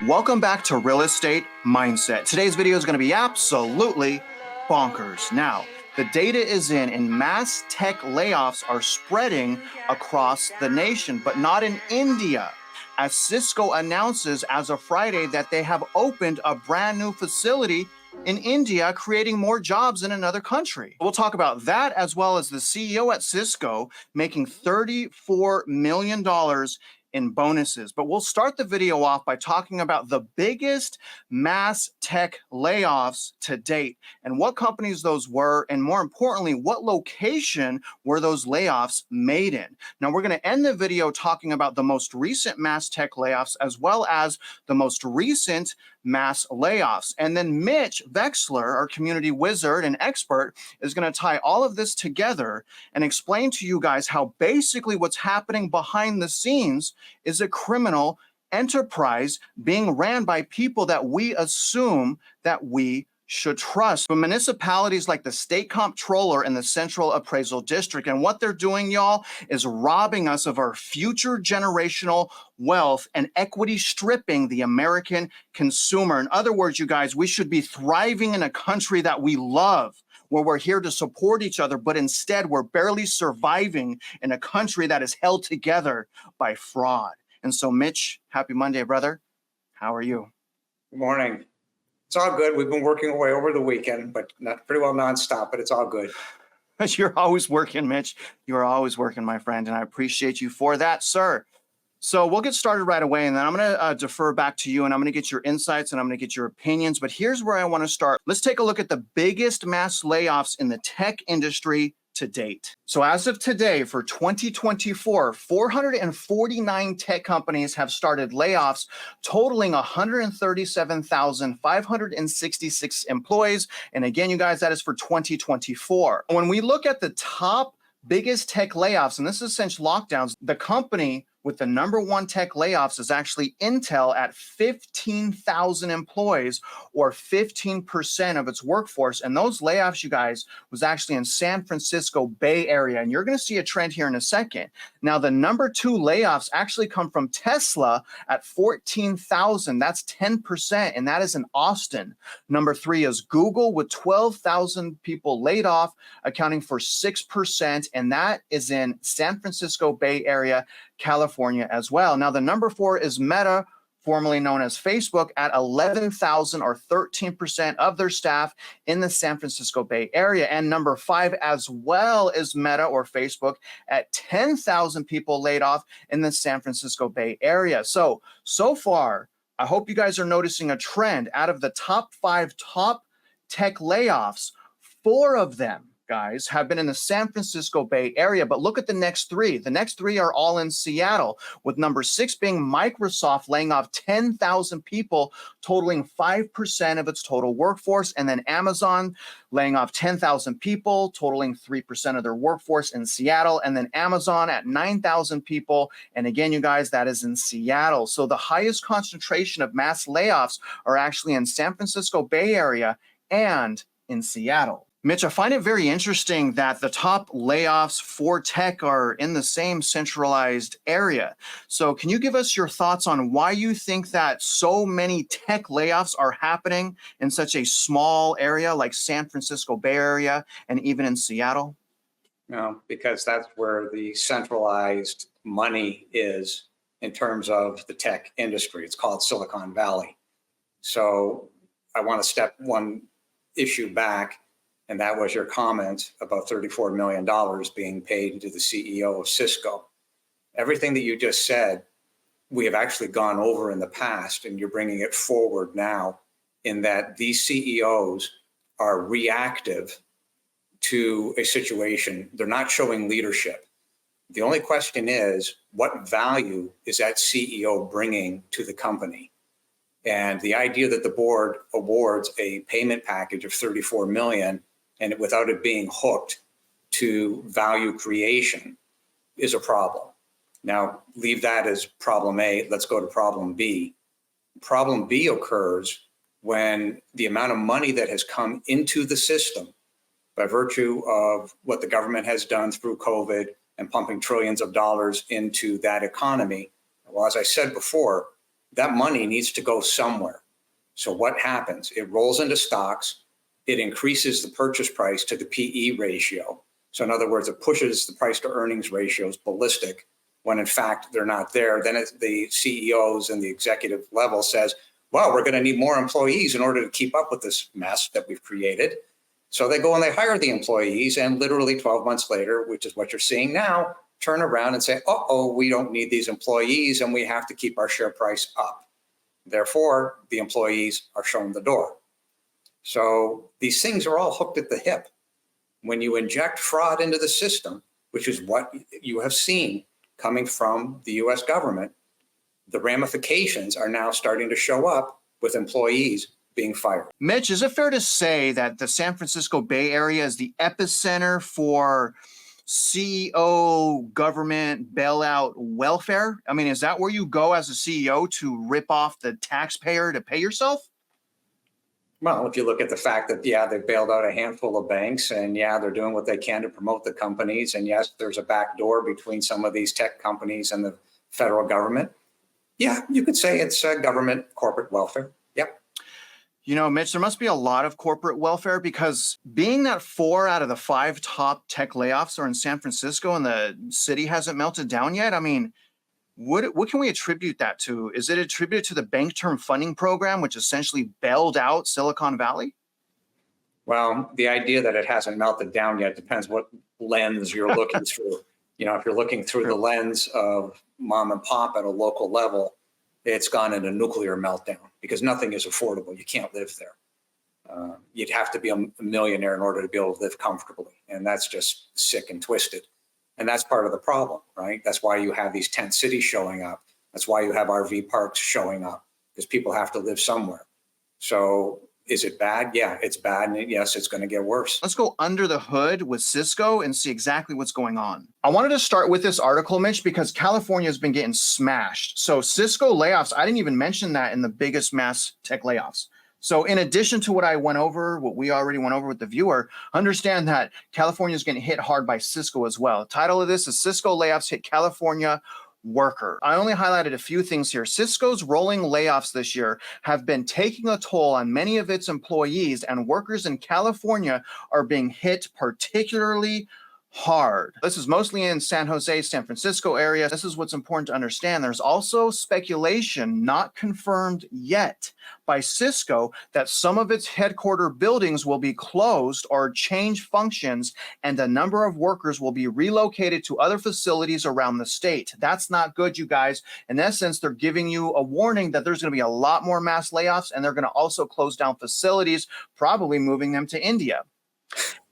Welcome back to Real Estate Mindset. Today's video is going to be absolutely bonkers. Now, the data is in and mass tech layoffs are spreading across the nation, but not in India, as Cisco announces as of Friday that they have opened a brand new facility in India, creating more jobs in another country. We'll talk about that, as well as the CEO at Cisco making $34 million in bonuses. But we'll start the video off by talking about the biggest mass tech layoffs to date and what companies those were, and more importantly, what location were those layoffs made in. Now, we're going to end the video talking about the most recent mass tech layoffs as well as the most recent mass layoffs. And then Mitch Vexler, our community wizard and expert, is going to tie all of this together and explain to you guys how basically what's happening behind the scenes is a criminal enterprise being ran by people that we assume that we should trust. But municipalities like the state comptroller and the central appraisal district, and what they're doing, y'all, is robbing us of our future generational wealth and equity stripping the American consumer. In other words, you guys, we should be thriving in a country that we love, where we're here to support each other, but instead we're barely surviving in a country that is held together by fraud. And so, Mitch, happy Monday, brother. How are you? Good morning. It's all good. We've been working away over the weekend, but not pretty well nonstop, but it's all good. You're always working, Mitch. You're always working, my friend, and I appreciate you for that, sir. So we'll get started right away, and then I'm going to defer back to you, and I'm going to get your insights, and I'm going to get your opinions. But here's where I want to start. Let's take a look at the biggest mass layoffs in the tech industry to date. So as of today, for 2024, 449 tech companies have started layoffs, totaling 137,566 employees. And again, you guys, that is for 2024. When we look at the top biggest tech layoffs, and this is since lockdowns, the company with the number one tech layoffs is actually Intel at 15,000 employees, or 15% of its workforce. And those layoffs, you guys, was actually in San Francisco Bay Area. And you're going to see a trend here in a second. Now, the number two layoffs actually come from Tesla at 14,000. That's 10%, and that is in Austin. Number three is Google with 12,000 people laid off, accounting for 6%, and that is in San Francisco Bay Area, California as well. Now, the number four is Meta, formerly known as Facebook, at 11,000, or 13% of their staff in the San Francisco Bay Area. And number five as well is Meta, or Facebook, at 10,000 people laid off in the San Francisco Bay Area. So far, I hope you guys are noticing a trend. Out of the top five top tech layoffs, four of them, guys, have been in the San Francisco Bay Area. But look at the next three. The next three are all in Seattle, with number six being Microsoft, laying off 10,000 people, totaling 5% of its total workforce. And then Amazon laying off 10,000 people, totaling 3% of their workforce in Seattle. And then Amazon at 9,000 people. And again, you guys, that is in Seattle. So the highest concentration of mass layoffs are actually in San Francisco Bay Area and in Seattle. Mitch, I find it very interesting that the top layoffs for tech are in the same centralized area. So can you give us your thoughts on why you think that so many tech layoffs are happening in such a small area like San Francisco Bay Area and even in Seattle? No, because that's where the centralized money is in terms of the tech industry. It's called Silicon Valley. So I want to step one issue back. And that was your comment about $34 million being paid to the CEO of Cisco. Everything that you just said, we have actually gone over in the past, and you're bringing it forward now, in that these CEOs are reactive to a situation. They're not showing leadership. The only question is, what value is that CEO bringing to the company? And the idea that the board awards a payment package of $34 million and without it being hooked to value creation is a problem. Now, leave that as problem A. Let's go to problem B. Problem B occurs when the amount of money that has come into the system by virtue of what the government has done through COVID and pumping trillions of dollars into that economy. Well, as I said before, that money needs to go somewhere. So what happens? It rolls into stocks. It increases the purchase price to the PE ratio. So in other words, it pushes the price to earnings ratios ballistic when in fact they're not there. Then the CEOs and the executive level says, well, we're going to need more employees in order to keep up with this mess that we've created. So they go and they hire the employees, and literally 12 months later, which is what you're seeing now, turn around and say, uh-oh, we don't need these employees and we have to keep our share price up. Therefore, the employees are shown the door. So these things are all hooked at the hip. When you inject fraud into the system, which is what you have seen coming from the US government, the ramifications are now starting to show up with employees being fired. Mitch, is it fair to say that the San Francisco Bay Area is the epicenter for CEO government bailout welfare? I mean, is that where you go as a CEO to rip off the taxpayer to pay yourself? Well, if you look at the fact that, yeah, they bailed out a handful of banks, and yeah, they're doing what they can to promote the companies. And yes, there's a back door between some of these tech companies and the federal government. Yeah, you could say it's government corporate welfare. Yep. You know, Mitch, there must be a lot of corporate welfare, because being that 4 out of the 5 top tech layoffs are in San Francisco and the city hasn't melted down yet, I mean, what can we attribute that to? Is it attributed to the bank term funding program, which essentially bailed out Silicon Valley? Well, the idea that it hasn't melted down yet depends what lens you're looking through. You know, if you're looking through the lens of mom and pop at a local level, it's gone into nuclear meltdown because nothing is affordable. You can't live there. You'd have to be a millionaire in order to be able to live comfortably. And that's just sick and twisted. And that's part of the problem, right? That's why you have these tent cities showing up. That's why you have RV parks showing up, because people have to live somewhere. So is it bad? Yeah, it's bad. And yes, it's going to get worse. Let's go under the hood with Cisco and see exactly what's going on. I wanted to start with this article, Mitch, because California has been getting smashed. So Cisco layoffs, I didn't even mention that in the biggest mass tech layoffs. So in addition to what we already went over with the viewer, understand that California is getting hit hard by Cisco as well. The title of this is Cisco Layoffs Hit California Worker. I only highlighted a few things here. Cisco's rolling layoffs this year have been taking a toll on many of its employees, and workers in California are being hit particularly hard. This is mostly in San Jose, San Francisco area. This is what's important to understand. There's also speculation, not confirmed yet, by Cisco that some of its headquarter buildings will be closed or change functions, and a number of workers will be relocated to other facilities around the state. That's not good, you guys. In essence, they're giving you a warning that there's going to be a lot more mass layoffs, and they're going to also close down facilities, probably moving them to India.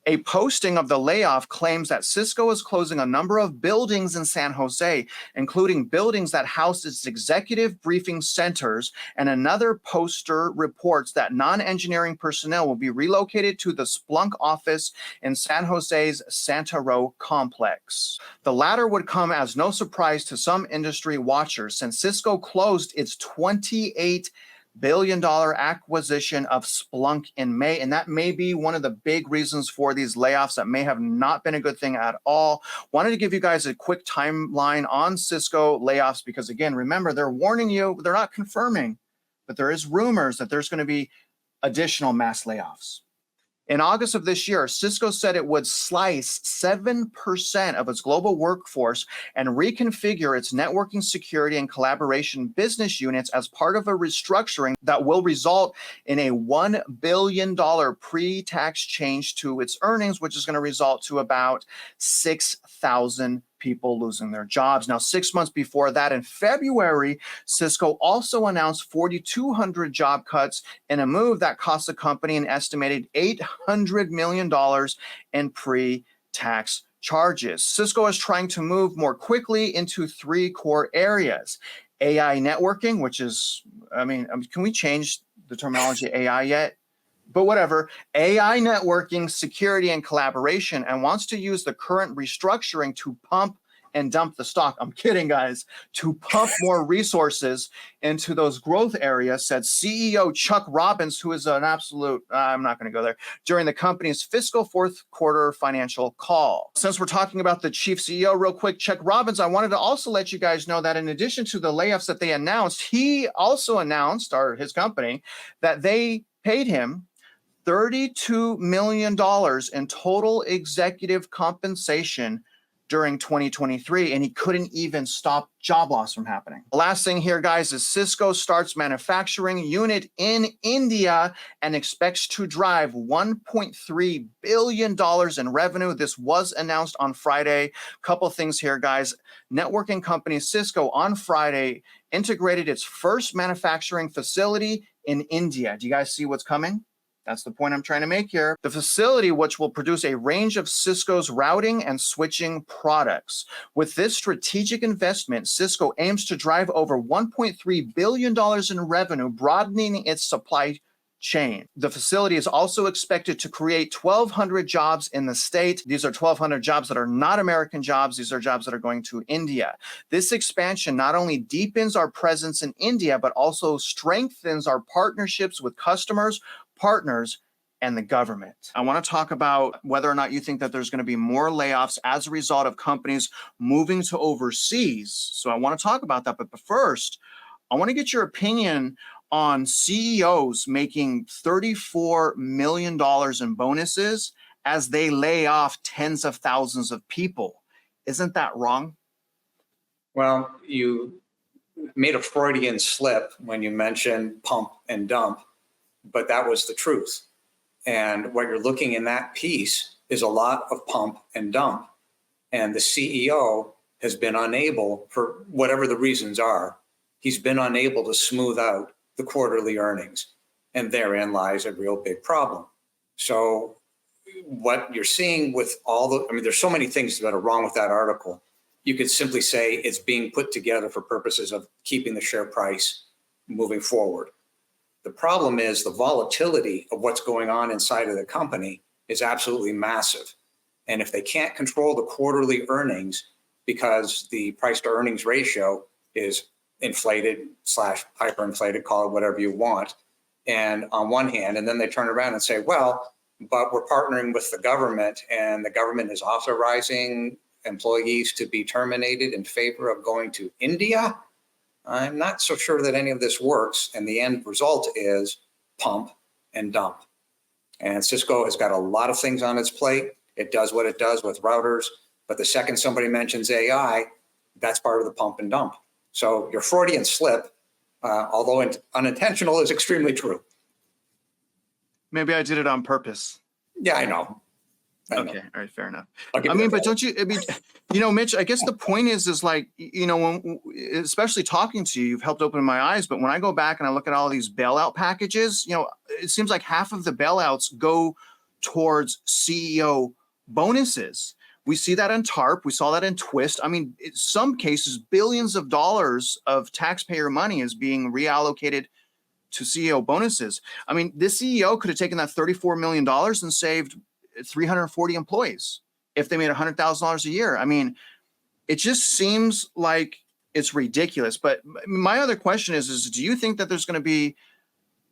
A posting of the layoff claims that Cisco is closing a number of buildings in San Jose, including buildings that house its executive briefing centers, and another poster reports that non-engineering personnel will be relocated to the Splunk office in San Jose's Santa Row complex. The latter would come as no surprise to some industry watchers, since Cisco closed its $28 billion acquisition of Splunk in May. And that may be one of the big reasons for these layoffs. That may have not been a good thing at all. Wanted to give you guys a quick timeline on Cisco layoffs, because again, remember, they're warning you, they're not confirming, but there is rumors that there's going to be additional mass layoffs. In August of this year, Cisco said it would slice 7% of its global workforce and reconfigure its networking, security, and collaboration business units as part of a restructuring that will result in a $1 billion pre-tax change to its earnings, which is going to result to about 6,000 people losing their jobs. Now, 6 months before that, in February, Cisco also announced 4,200 job cuts in a move that cost the company an estimated $800 million in pre-tax charges. Cisco is trying to move more quickly into 3 core areas: AI networking, which is, can we change the terminology AI yet? But whatever, AI networking, security, and collaboration, and wants to use the current restructuring to pump and dump the stock. I'm kidding, guys. To pump more resources into those growth areas, said CEO Chuck Robbins, who is an absolute, I'm not going to go there, during the company's fiscal fourth quarter financial call. Since we're talking about the chief CEO real quick, Chuck Robbins, I wanted to also let you guys know that in addition to the layoffs that they announced, he also announced, or his company, that they paid him $32 million in total executive compensation during 2023, and he couldn't even stop job loss from happening. The last thing here, guys, is Cisco starts manufacturing unit in India and expects to drive $1.3 billion in revenue. This was announced on Friday. Couple things here, guys. Networking company Cisco on Friday integrated its first manufacturing facility in India. Do you guys see what's coming? That's the point I'm trying to make here. The facility, which will produce a range of Cisco's routing and switching products. With this strategic investment, Cisco aims to drive over $1.3 billion in revenue, broadening its supply chain. The facility is also expected to create 1,200 jobs in the state. These are 1,200 jobs that are not American jobs. These are jobs that are going to India. This expansion not only deepens our presence in India, but also strengthens our partnerships with customers, partners, and the government. I want to talk about whether or not you think that there's going to be more layoffs as a result of companies moving to overseas. So I want to talk about that. But first, I want to get your opinion on CEOs making $34 million in bonuses as they lay off tens of thousands of people. Isn't that wrong? Well, you made a Freudian slip when you mentioned pump and dump, but that was the truth. And what you're looking in that piece is a lot of pump and dump. And the CEO has been unable, for whatever the reasons are, he's been unable to smooth out the quarterly earnings. And therein lies a real big problem. So what you're seeing with there's so many things that are wrong with that article. You could simply say it's being put together for purposes of keeping the share price moving forward. The problem is the volatility of what's going on inside of the company is absolutely massive. And if they can't control the quarterly earnings because the price to earnings ratio is inflated / hyperinflated, call it whatever you want, and on one hand, and then they turn around and say, well, but we're partnering with the government and the government is authorizing employees to be terminated in favor of going to India. I'm not so sure that any of this works. And the end result is pump and dump. And Cisco has got a lot of things on its plate. It does what it does with routers. But the second somebody mentions AI, that's part of the pump and dump. So your Freudian slip, although unintentional, is extremely true. Maybe I did it on purpose. Yeah, I know. Okay, all right, fair enough. But don't you, Mitch, I guess the point is like, when, especially talking to you, you've helped open my eyes, but when I go back and I look at all these bailout packages, it seems like half of the bailouts go towards CEO bonuses. We see that in TARP. We saw that in Twist. In some cases, billions of dollars of taxpayer money is being reallocated to CEO bonuses. This CEO could have taken that $34 million and saved 340 employees if they made $100,000 a year. It just seems like it's ridiculous. But my other question is do you think that there's going to be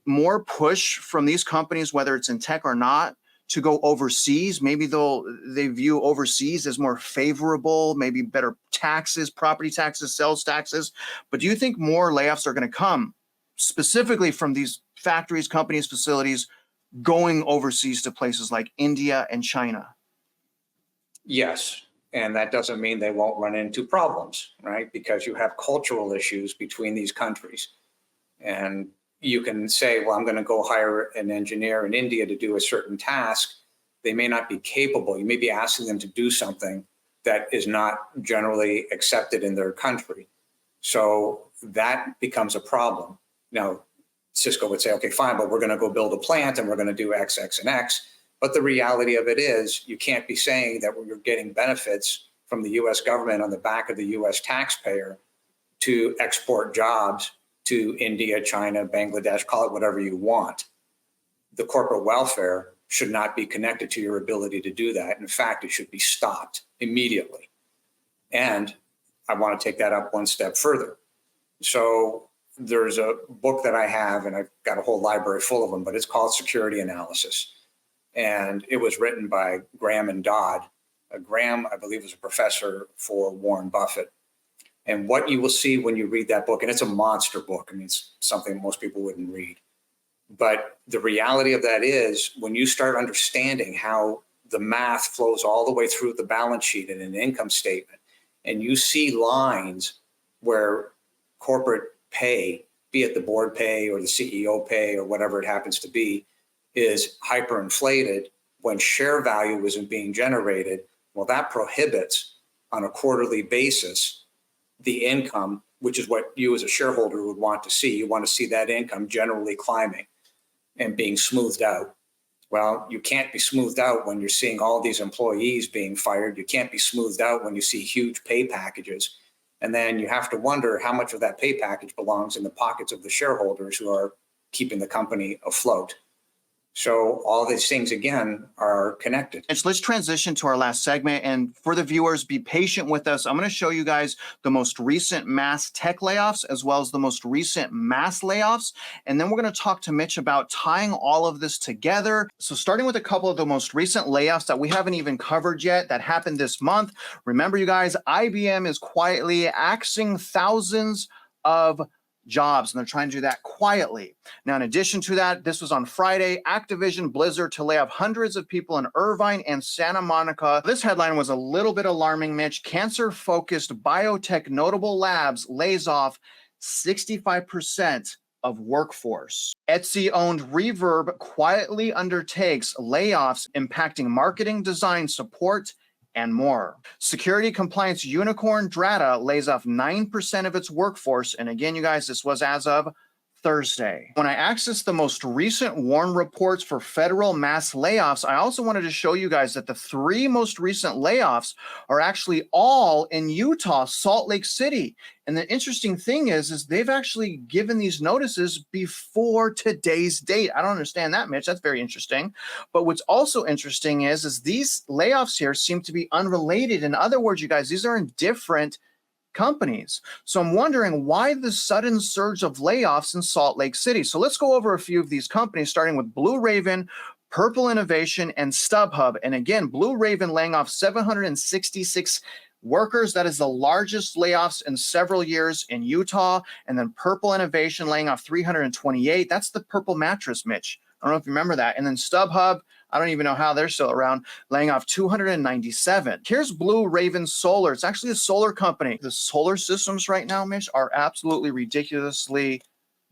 more push from these companies, whether it's in tech or not, to go overseas? Maybe they view overseas as more favorable, maybe better taxes, property taxes, sales taxes. But do you think more layoffs are going to come specifically from these factories, companies, facilities going overseas to places like India and China? Yes. And that doesn't mean they won't run into problems, right? Because you have cultural issues between these countries. And you can say, well, I'm going to go hire an engineer in India to do a certain task. They may not be capable. You may be asking them to do something that is not generally accepted in their country. So that becomes a problem. Now, Cisco would say, okay, fine, but we're going to go build a plant and we're going to do X, X, and X. But the reality of it is you can't be saying that you're getting benefits from the U.S. government on the back of the U.S. taxpayer to export jobs to India, China, Bangladesh, call it whatever you want. The corporate welfare should not be connected to your ability to do that. In fact, it should be stopped immediately. And I want to take that up one step further. So there's a book that I have, and I've got a whole library full of them, but it's called Security Analysis. And it was written by Graham and Dodd. Graham, I believe, was a professor for Warren Buffett. And what you will see when you read that book, and it's a monster book. I mean, it's something most people wouldn't read. But the reality of that is when you start understanding how the math flows all the way through the balance sheet and an income statement, and you see lines where corporate pay, be it the board pay or the CEO pay or whatever it happens to be, is hyperinflated when share value isn't being generated, well, that prohibits on a quarterly basis the income, which is what you as a shareholder would want to see. You want to see that income generally climbing and being smoothed out. Well, you can't be smoothed out when you're seeing all these employees being fired. You can't be smoothed out when you see huge pay packages. And then you have to wonder how much of that pay package belongs in the pockets of the shareholders who are keeping the company afloat. So all these things, again, are connected. And so let's transition to our last segment. And for the viewers, be patient with us. I'm going to show you guys the most recent mass tech layoffs, as well as the most recent mass layoffs. And then we're going to talk to Mitch about tying all of this together. So starting with a couple of the most recent layoffs that we haven't even covered yet that happened this month. Remember, you guys, IBM is quietly axing thousands of jobs, and they're trying to do that quietly. Now, in addition to that, this was on Friday, Activision Blizzard to lay off hundreds of people in Irvine and Santa Monica. This headline was a little bit alarming, Mitch. Cancer-focused biotech notable labs lays off 65% of workforce. Etsy-owned Reverb quietly undertakes layoffs impacting marketing, design, support, and more. Security compliance unicorn Drata lays off 9% of its workforce. And again, you guys, this was as of Thursday. When I accessed the most recent WARN reports for federal mass layoffs, I also wanted to show you guys that the 3 most recent layoffs are actually all in Utah, Salt Lake City. And the interesting thing is they've actually given these notices before today's date. I don't understand that, Mitch. That's very interesting. But what's also interesting is these layoffs here seem to be unrelated. In other words, you guys, these are in different companies. So I'm wondering why the sudden surge of layoffs in Salt Lake City. So let's go over a few of these companies, starting with Blue Raven, Purple Innovation, and StubHub. And again, Blue Raven laying off 766 workers. That is the largest layoffs in several years in Utah. And then Purple Innovation laying off 328. That's the Purple mattress, Mitch. I don't know if you remember that. And then StubHub, I don't even know how they're still around, laying off 297. Here's Blue Raven Solar. It's actually a solar company. The solar systems right now, Mitch, are absolutely ridiculously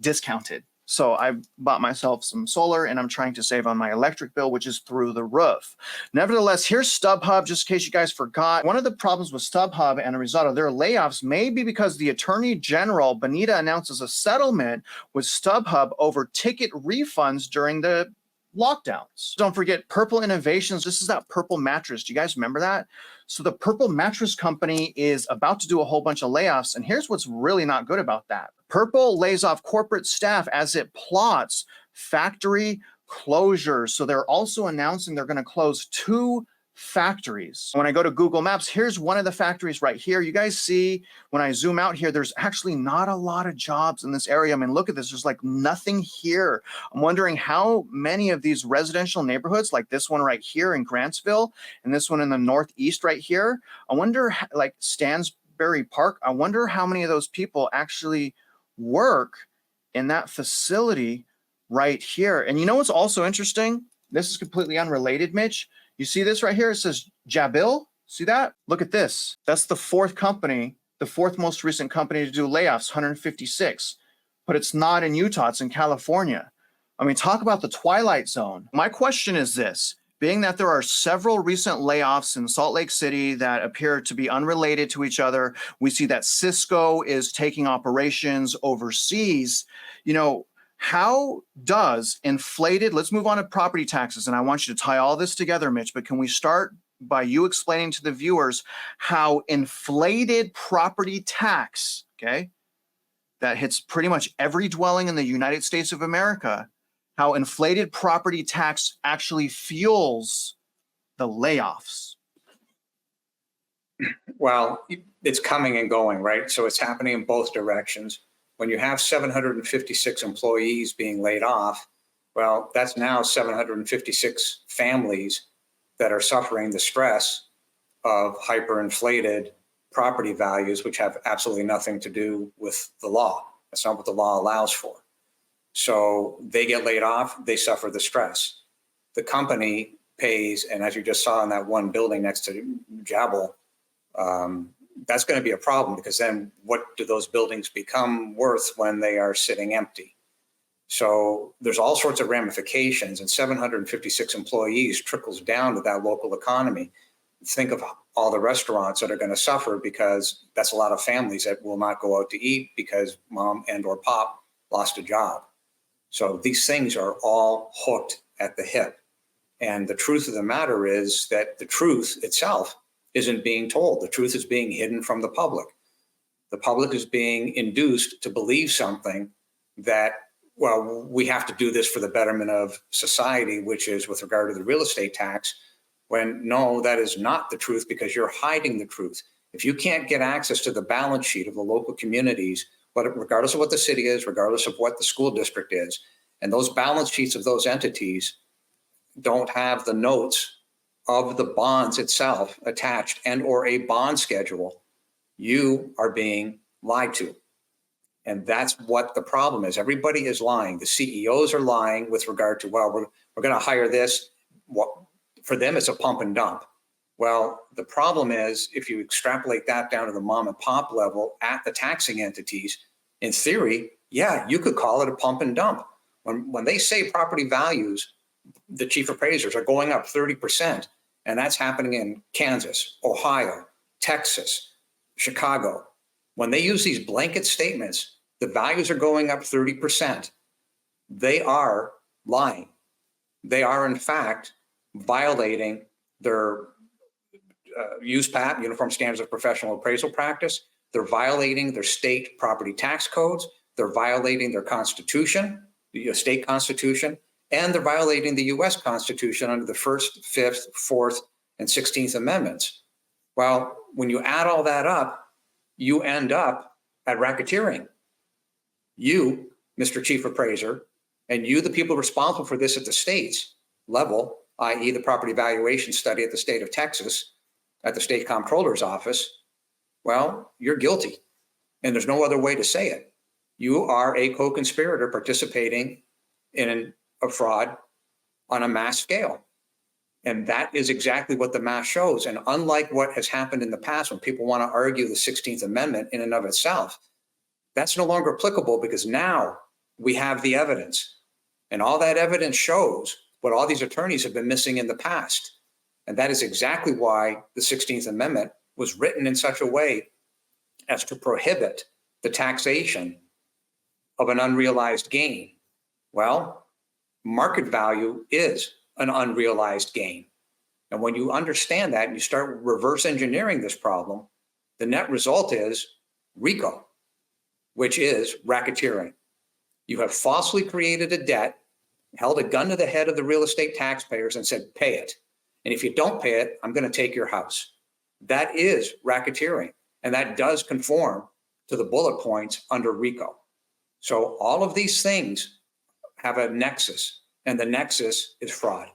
discounted. So I bought myself some solar and I'm trying to save on my electric bill, which is through the roof. Nevertheless, here's StubHub, just in case you guys forgot. One of the problems with StubHub and a result of their layoffs may be because the Attorney General, Bonita, announces a settlement with StubHub over ticket refunds during the lockdowns. Don't forget Purple Innovations. This is that Purple mattress. Do you guys remember that? So the Purple mattress company is about to do a whole bunch of layoffs. And here's what's really not good about that. Purple lays off corporate staff as it plots factory closures. So they're also announcing they're going to close 2 factories. When I go to Google Maps, here's one of the factories right here. You guys see when I zoom out here, there's actually not a lot of jobs in this area. I mean, look at this. There's like nothing here. I'm wondering how many of these residential neighborhoods, like this one right here in Grantsville and this one in the Northeast right here, I wonder, like Stansbury Park, I wonder how many of those people actually work in that facility right here. And you know what's also interesting? This is completely unrelated, Mitch. You see this right here? It says Jabil. See that? Look at this. That's the 4th company, the 4th most recent company to do layoffs, 156. But it's not in Utah, it's in California. I mean, talk about the twilight zone. My question is this. Being that there are several recent layoffs in Salt Lake City that appear to be unrelated to each other, we see that Cisco is taking operations overseas. You know, how does inflated, let's move on to property taxes, and I want you to tie all this together, Mitch, but can we start by you explaining to the viewers how inflated property tax, okay, that hits pretty much every dwelling in the United States of America, how inflated property tax actually fuels the layoffs? Well, it's coming and going, right? So it's happening in both directions. When you have 756 employees being laid off, well, that's now 756 families that are suffering the stress of hyperinflated property values, which have absolutely nothing to do with the law. That's not what the law allows for. So they get laid off, they suffer the stress. The company pays, and as you just saw in that one building next to Jabal, that's going to be a problem, because then what do those buildings become worth when they are sitting empty? So there's all sorts of ramifications, and 756 employees trickles down to that local economy. Think of all the restaurants that are going to suffer, because that's a lot of families that will not go out to eat because mom and or pop lost a job. So these things are all hooked at the hip. And the truth of the matter is that the truth itself isn't being told. The truth is being hidden from the public. The public is being induced to believe something that, well, we have to do this for the betterment of society, which is with regard to the real estate tax, when no, that is not the truth, because you're hiding the truth. If you can't get access to the balance sheet of the local communities, but regardless of what the city is, regardless of what the school district is, and those balance sheets of those entities don't have the notes of the bonds itself attached and or a bond schedule, you are being lied to. And that's what the problem is. Everybody is lying. The CEOs are lying with regard to, well, we're going to hire this. What, for them, it's a pump and dump. Well, the problem is, if you extrapolate that down to the mom and pop level at the taxing entities, in theory, yeah, you could call it a pump and dump. When they say property values, the chief appraisers are going up 30%, and that's happening in Kansas, Ohio, Texas, Chicago. When they use these blanket statements, the values are going up 30%. They are lying. They are, in fact, violating their USPAP, Uniform Standards of Professional Appraisal Practice. They're violating their state property tax codes. They're violating their constitution, the state constitution, and they're violating the US Constitution under the 1st, 5th, 4th, and 16th Amendments. Well, when you add all that up, you end up at racketeering. You, Mr. Chief Appraiser, and you, the people responsible for this at the state's level, i.e. the property valuation study at the state of Texas, at the state comptroller's office, well, you're guilty. And there's no other way to say it. You are a co-conspirator participating in a fraud on a mass scale. And that is exactly what the math shows. And unlike what has happened in the past, when people want to argue the 16th Amendment in and of itself, that's no longer applicable, because now we have the evidence. And all that evidence shows what all these attorneys have been missing in the past. And that is exactly why the 16th Amendment was written in such a way as to prohibit the taxation of an unrealized gain. Well, market value is an unrealized gain. And when you understand that and you start reverse engineering this problem, the net result is RICO, which is racketeering. You have falsely created a debt, held a gun to the head of the real estate taxpayers and said, pay it. And if you don't pay it, I'm going to take your house. That is racketeering. And that does conform to the bullet points under RICO. So all of these things have a nexus, and the nexus is fraud.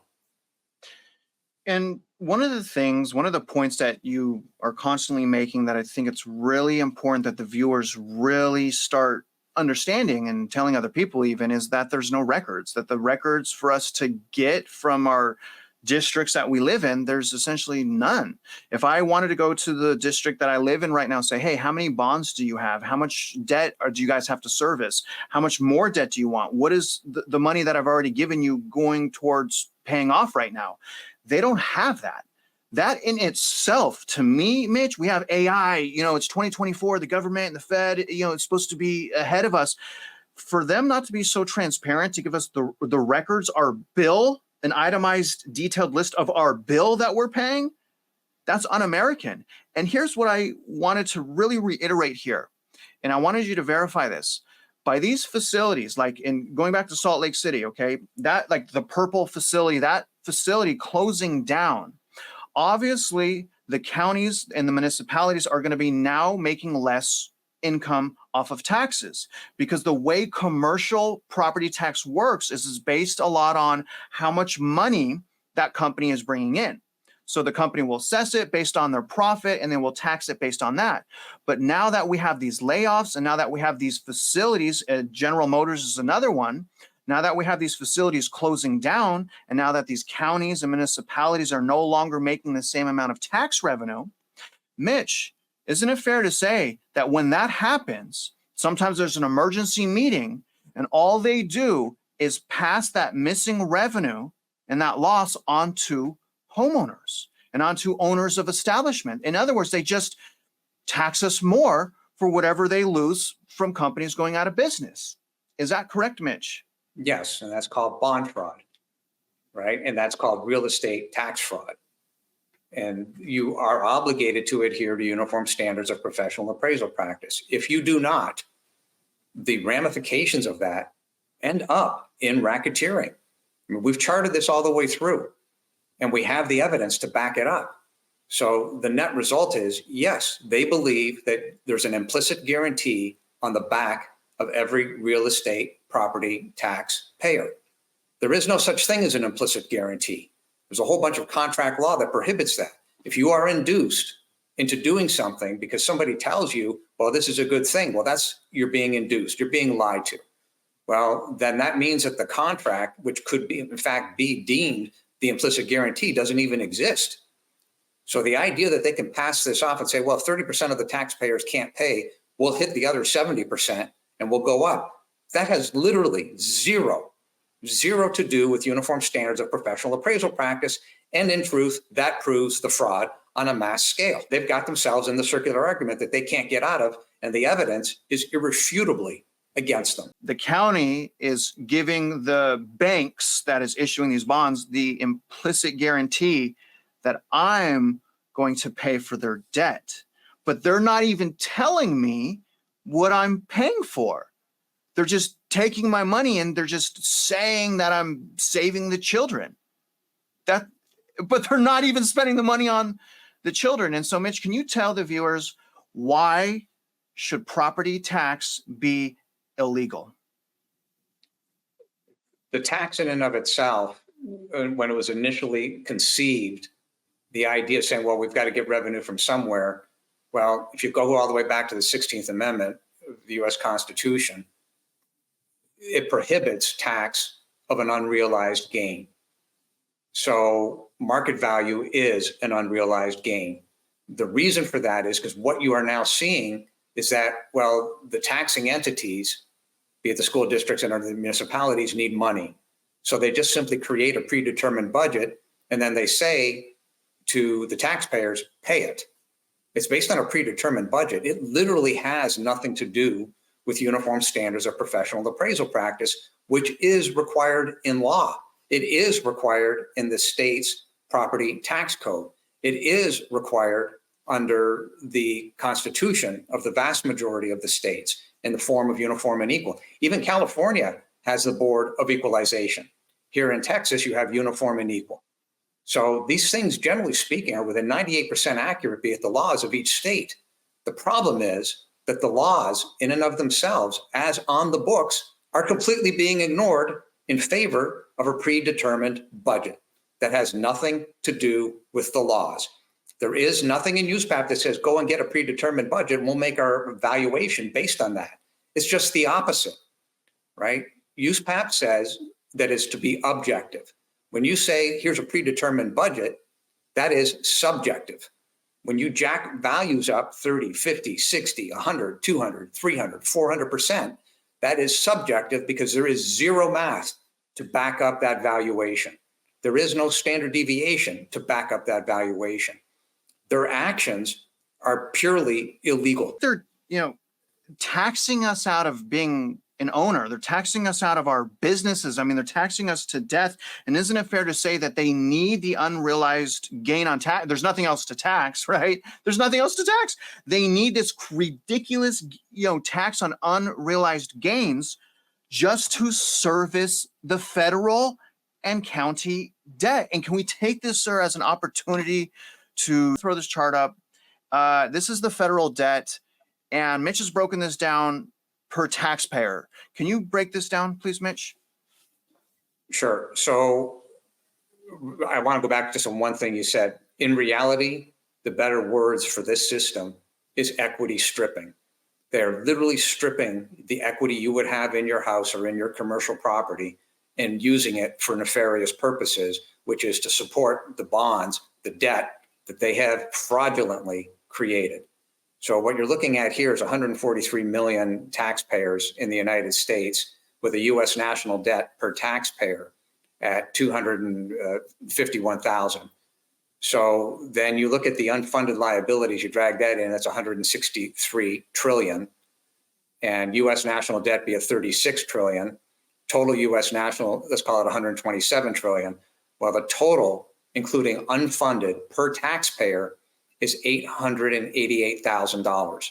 And one of the points that you are constantly making that I think it's really important that the viewers really start understanding and telling other people even, is that there's no records, that the records for us to get from our districts that we live in, there's essentially none. If I wanted to go to the district that I live in right now, say, hey, how many bonds do you have? How much debt do you guys have to service? How much more debt do you want? What is the money that I've already given you going towards paying off right now? They don't have that. That in itself, to me, Mitch, we have AI, it's 2024, the government and the Fed, it's supposed to be ahead of us. For them not to be so transparent, to give us the records, our bill, an itemized detailed list of our bill that we're paying, that's un-American. And here's what I wanted to really reiterate here. And I wanted you to verify this. By these facilities, like in going back to Salt Lake City, okay, that like the purple facility, that facility closing down, obviously the counties and the municipalities are going to be now making less income off of taxes, because the way commercial property tax works is based a lot on how much money that company is bringing in. So the company will assess it based on their profit, and then we'll tax it based on that. But now that we have these layoffs, and now that we have these facilities, General Motors is another one, now that we have these facilities closing down, and now that these counties and municipalities are no longer making the same amount of tax revenue, Mitch, isn't it fair to say that when that happens, sometimes there's an emergency meeting and all they do is pass that missing revenue and that loss onto homeowners and onto owners of establishment? In other words, they just tax us more for whatever they lose from companies going out of business. Is that correct, Mitch? Yes, and that's called bond fraud, right? And that's called real estate tax fraud. And you are obligated to adhere to uniform standards of professional appraisal practice. If you do not, the ramifications of that end up in racketeering. I mean, we've charted this all the way through, and we have the evidence to back it up. So the net result is, yes, they believe that there's an implicit guarantee on the back of every real estate property tax payer. There is no such thing as an implicit guarantee. There's a whole bunch of contract law that prohibits that. If you are induced into doing something because somebody tells you, well, this is a good thing, well, you're being induced, you're being lied to. Well, then that means that the contract, which could be, in fact, be deemed the implicit guarantee, doesn't even exist. So the idea that they can pass this off and say, well, if 30% of the taxpayers can't pay, we'll hit the other 70% and we'll go up. That has literally zero to do with uniform standards of professional appraisal practice. And in truth, that proves the fraud on a mass scale. They've got themselves in the circular argument that they can't get out of, and the evidence is irrefutably against them. The county is giving the banks that is issuing these bonds the implicit guarantee that I'm going to pay for their debt, but they're not even telling me what I'm paying for. They're just taking my money and they're just saying that I'm saving the children. But they're not even spending the money on the children. And so, Mitch, can you tell the viewers, why should property tax be illegal? The tax in and of itself, when it was initially conceived, the idea of saying, well, we've got to get revenue from somewhere. Well, if you go all the way back to the 16th Amendment of the US Constitution, it prohibits tax of an unrealized gain. So market value is an unrealized gain. The reason for that is because what you are now seeing is that, well, the taxing entities, be it the school districts and the municipalities, need money. So they just simply create a predetermined budget, and then they say to the taxpayers, pay it. It's based on a predetermined budget. It literally has nothing to do with uniform standards of professional appraisal practice, which is required in law. It is required in the state's property tax code. It is required under the Constitution of the vast majority of the states in the form of uniform and equal. Even California has the Board of Equalization. Here in Texas, you have uniform and equal. So these things, generally speaking, are within 98% accurate, be it the laws of each state. The problem is that the laws in and of themselves, as on the books, are completely being ignored in favor of a predetermined budget that has nothing to do with the laws. There is nothing in USPAP that says, go and get a predetermined budget and we'll make our valuation based on that. It's just the opposite, right? USPAP says that it's to be objective. When you say, here's a predetermined budget, that is subjective. When you jack values up 30, 50, 60, 100, 200, 300, 400%, that is subjective because there is zero math to back up that valuation. There is no standard deviation to back up that valuation. Their actions are purely illegal. They're, taxing us out of being an owner. They're taxing us out of our businesses. I mean, they're taxing us to death. And isn't it fair to say that they need the unrealized gain on tax? There's nothing else to tax, right? There's nothing else to tax. They need this ridiculous, tax on unrealized gains just to service the federal and county debt. And can we take this, sir, as an opportunity to throw this chart up. This is the federal debt, and Mitch has broken this down per taxpayer. Can you break this down, please, Mitch? Sure. So I want to go back to one thing you said. In reality, the better words for this system is equity stripping. They're literally stripping the equity you would have in your house or in your commercial property and using it for nefarious purposes, which is to support the bonds, the debt that they have fraudulently created. So what you're looking at here is 143 million taxpayers in the United States with a U.S. national debt per taxpayer at 251,000. So then you look at the unfunded liabilities, you drag that in, that's 163 trillion, and U.S. national debt be at 36 trillion. Total U.S. national, let's call it 127 trillion. Well, the total, including unfunded per taxpayer, is $888,000.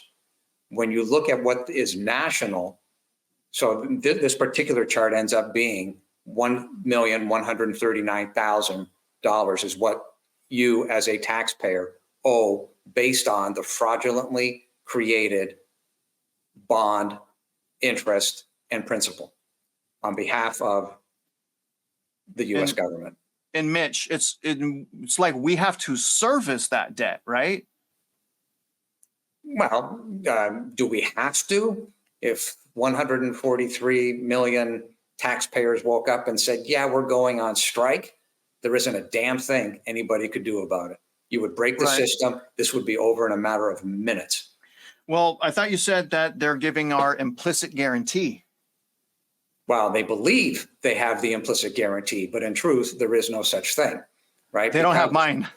When you look at what is national, so this particular chart ends up being $1,139,000 is what you as a taxpayer owe based on the fraudulently created bond, interest, and principal on behalf of the U.S. government. And Mitch, it's like we have to service that debt, right? Well, do we have to? If 143 million taxpayers woke up and said, yeah, we're going on strike, there isn't a damn thing anybody could do about it. You would break the system. This would be over in a matter of minutes. Well, I thought you said that they're giving our implicit guarantee. Well, they believe they have the implicit guarantee, but in truth, there is no such thing, right? They don't have mine.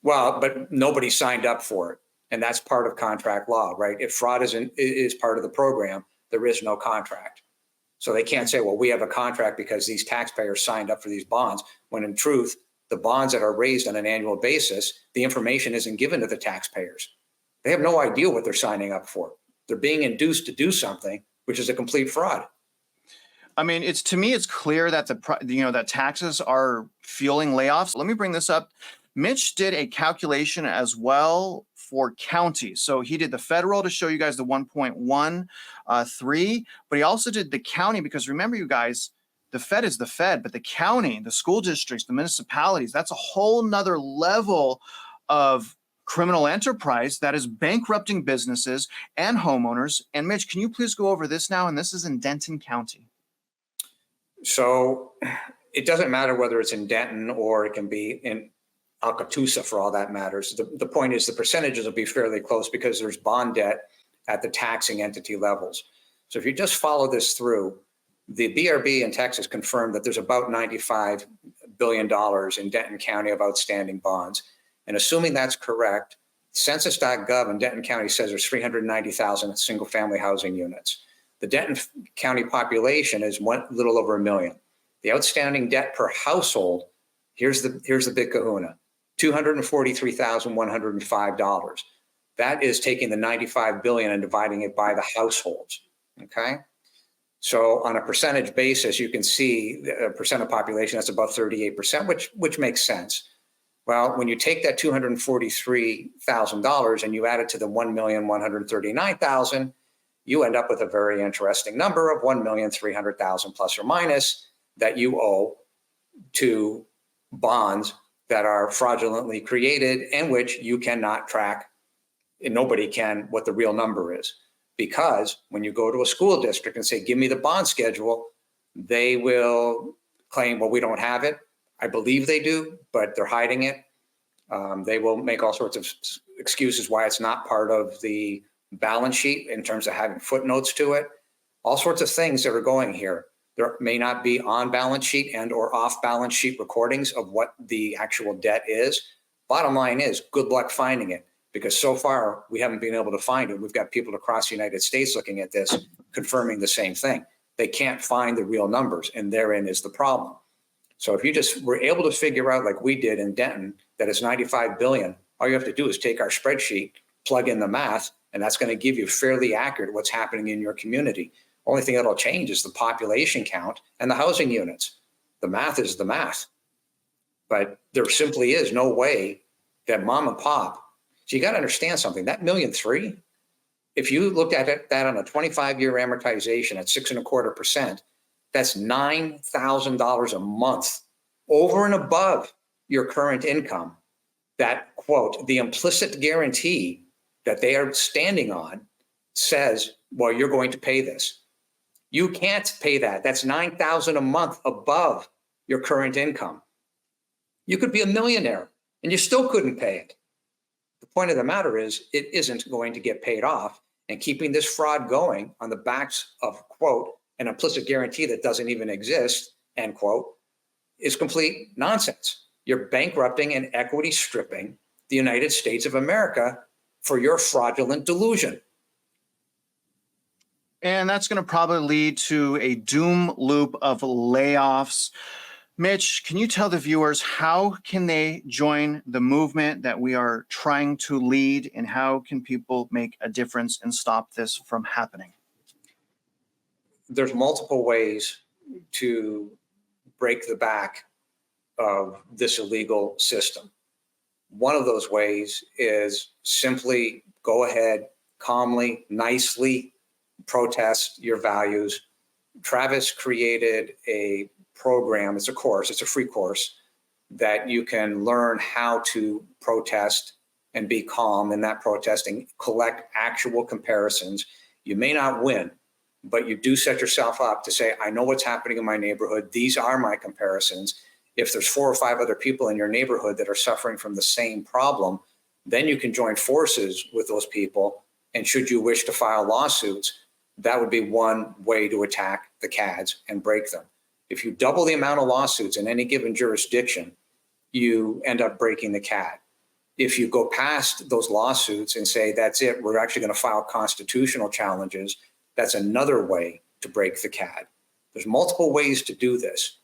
Well, but nobody signed up for it. And that's part of contract law, right? If fraud is part of the program, there is no contract. So they can't say, well, we have a contract because these taxpayers signed up for these bonds, when in truth, the bonds that are raised on an annual basis, the information isn't given to the taxpayers. They have no idea what they're signing up for. They're being induced to do something, which is a complete fraud. I mean, to me, it's clear that that taxes are fueling layoffs. Let me bring this up. Mitch did a calculation as well for counties. So he did the federal to show you guys the 1.13, but he also did the county, because remember, you guys, the Fed is the Fed, but the county, the school districts, the municipalities, that's a whole nother level of criminal enterprise that is bankrupting businesses and homeowners. And Mitch, can you please go over this now? And this is in Denton County. So it doesn't matter whether it's in Denton or it can be in Alcatusa for all that matters. The point is the percentages will be fairly close because there's bond debt at the taxing entity levels. So if you just follow this through, the BRB in Texas confirmed that there's about $95 billion in Denton County of outstanding bonds. And assuming that's correct, census.gov in Denton County says there's 390,000 single family housing units. The Denton County population is little over 1 million. The outstanding debt per household, here's the big kahuna, $243,105. That is taking the 95 billion and dividing it by the households. Okay. So on a percentage basis, you can see the percent of population, that's about 38%, which makes sense. Well, when you take that $243,000 and you add it to the 1,139,000, you end up with a very interesting number of 1,300,000 plus or minus that you owe to bonds that are fraudulently created and which you cannot track, and nobody can, what the real number is. Because when you go to a school district and say, give me the bond schedule, they will claim, well, we don't have it. I believe they do, but they're hiding it. They will make all sorts of excuses why it's not part of the balance sheet in terms of having footnotes to it. All sorts of things that are going here. There may not be on balance sheet and or off balance sheet recordings of what the actual debt is. Bottom line is, good luck finding it, because so far we haven't been able to find it. We've got people across the United States looking at this, confirming the same thing. They can't find the real numbers, and therein is the problem. So if you just were able to figure out, like we did in Denton, that it's 95 billion, all you have to do is take our spreadsheet, plug in the math, and that's going to give you fairly accurate what's happening in your community. Only thing that'll change is the population count and the housing units. The math is the math. But there simply is no way that mom and pop, so you got to understand something, that $1.3 million, if you looked at it, that on a 25-year amortization at 6.25%, that's $9,000 a month over and above your current income. That quote, the implicit guarantee that they are standing on says, well, you're going to pay this. You can't pay that. That's $9,000 a month above your current income. You could be a millionaire and you still couldn't pay it. The point of the matter is it isn't going to get paid off, and keeping this fraud going on the backs of, quote, an implicit guarantee that doesn't even exist, end quote, is complete nonsense. You're bankrupting and equity stripping the United States of America for your fraudulent delusion. And that's going to probably lead to a doom loop of layoffs. Mitch, can you tell the viewers how can they join the movement that we are trying to lead, and how can people make a difference and stop this from happening? There's multiple ways to break the back of this illegal system. One of those ways is simply go ahead, calmly, nicely protest your values. Travis created a program, it's a course, it's a free course that you can learn how to protest and be calm in that protesting, collect actual comparisons. You may not win, but you do set yourself up to say, I know what's happening in my neighborhood. These are my comparisons. If there's 4 or 5 other people in your neighborhood that are suffering from the same problem, then you can join forces with those people. And should you wish to file lawsuits, that would be one way to attack the CADs and break them. If you double the amount of lawsuits in any given jurisdiction, you end up breaking the CAD. If you go past those lawsuits and say, that's it, we're actually going to file constitutional challenges, that's another way to break the CAD. There's multiple ways to do this.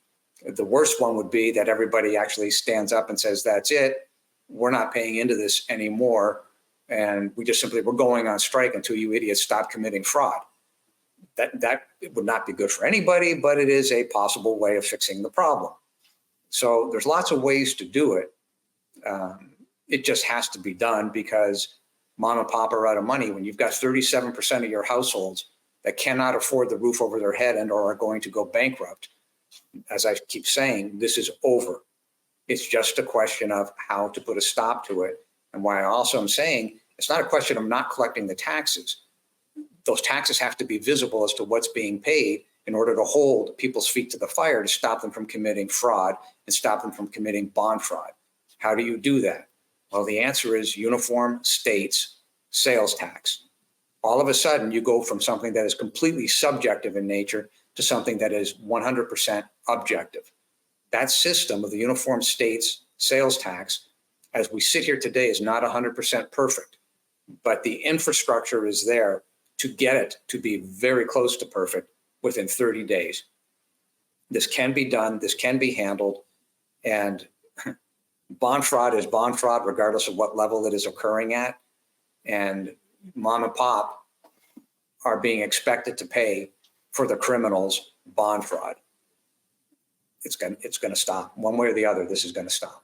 The worst one would be that everybody actually stands up and says, that's it, we're not paying into this anymore, and we're going on strike until you idiots stop committing fraud. That would not be good for anybody, but it is a possible way of fixing the problem. So there's lots of ways to do it. It just has to be done because mom and pop are out of money. When you've got 37% of your households that cannot afford the roof over their head and or are going to go bankrupt, as I keep saying, this is over. It's just a question of how to put a stop to it. And why I also am saying it's not a question of not collecting the taxes. Those taxes have to be visible as to what's being paid in order to hold people's feet to the fire to stop them from committing fraud and stop them from committing bond fraud. How do you do that? Well, the answer is uniform states sales tax. All of a sudden, you go from something that is completely subjective in nature to something that is 100% objective. That system of the uniform states sales tax, as we sit here today, is not 100% perfect, but the infrastructure is there to get it to be very close to perfect within 30 days. This can be done, this can be handled, and bond fraud is bond fraud regardless of what level it is occurring at, and mom and pop are being expected to pay for the criminals' bond fraud. It's going to stop. One way or the other, this is going to stop.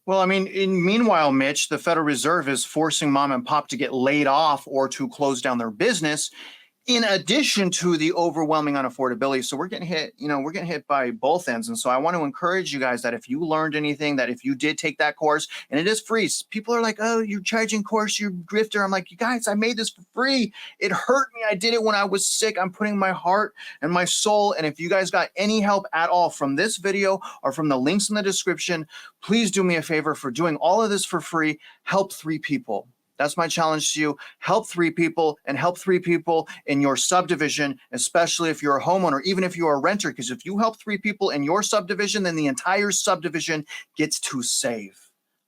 Well, I mean, meanwhile, Mitch, the Federal Reserve is forcing mom and pop to get laid off or to close down their business, in addition to the overwhelming unaffordability. So we're getting hit, we're getting hit by both ends. And so I want to encourage you guys that if you learned anything, that if you did take that course, and it is free, people are like, oh, you're charging course, you grifter. I'm like, you guys, I made this for free. It hurt me. I did it when I was sick. I'm putting my heart and my soul. And if you guys got any help at all from this video or from the links in the description, please do me a favor for doing all of this for free. Help 3 people. That's my challenge to you. Help 3 people, and help 3 people in your subdivision, especially if you're a homeowner, even if you're a renter, because if you help 3 people in your subdivision, then the entire subdivision gets to save.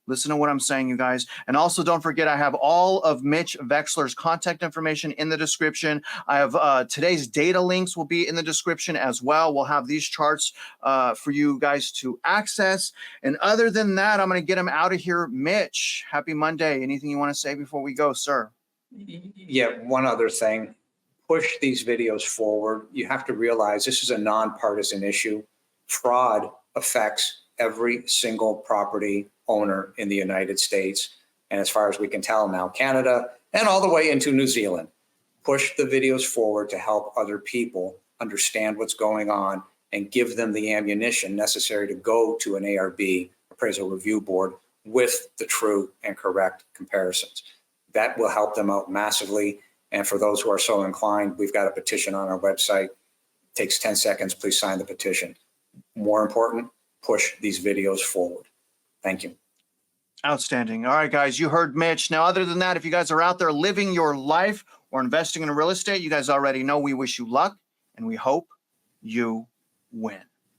Listen to what I'm saying, you guys. And also don't forget, I have all of Mitch Vexler's contact information in the description. I have today's data links will be in the description as well. We'll have these charts for you guys to access. And other than that, I'm going to get him out of here. Mitch, happy Monday. Anything you want to say before we go, sir? Yeah, one other thing. Push these videos forward. You have to realize this is a nonpartisan issue. Fraud affects every single property owner in the United States. And as far as we can tell now, Canada and all the way into New Zealand. Push the videos forward to help other people understand what's going on and give them the ammunition necessary to go to an ARB, appraisal review board, with the true and correct comparisons. That will help them out massively. And for those who are so inclined, we've got a petition on our website. It takes 10 seconds. Please sign the petition. More important, push these videos forward. Thank you. Outstanding. All right, guys, you heard Mitch. Now, other than that, if you guys are out there living your life or investing in real estate, you guys already know we wish you luck and we hope you win.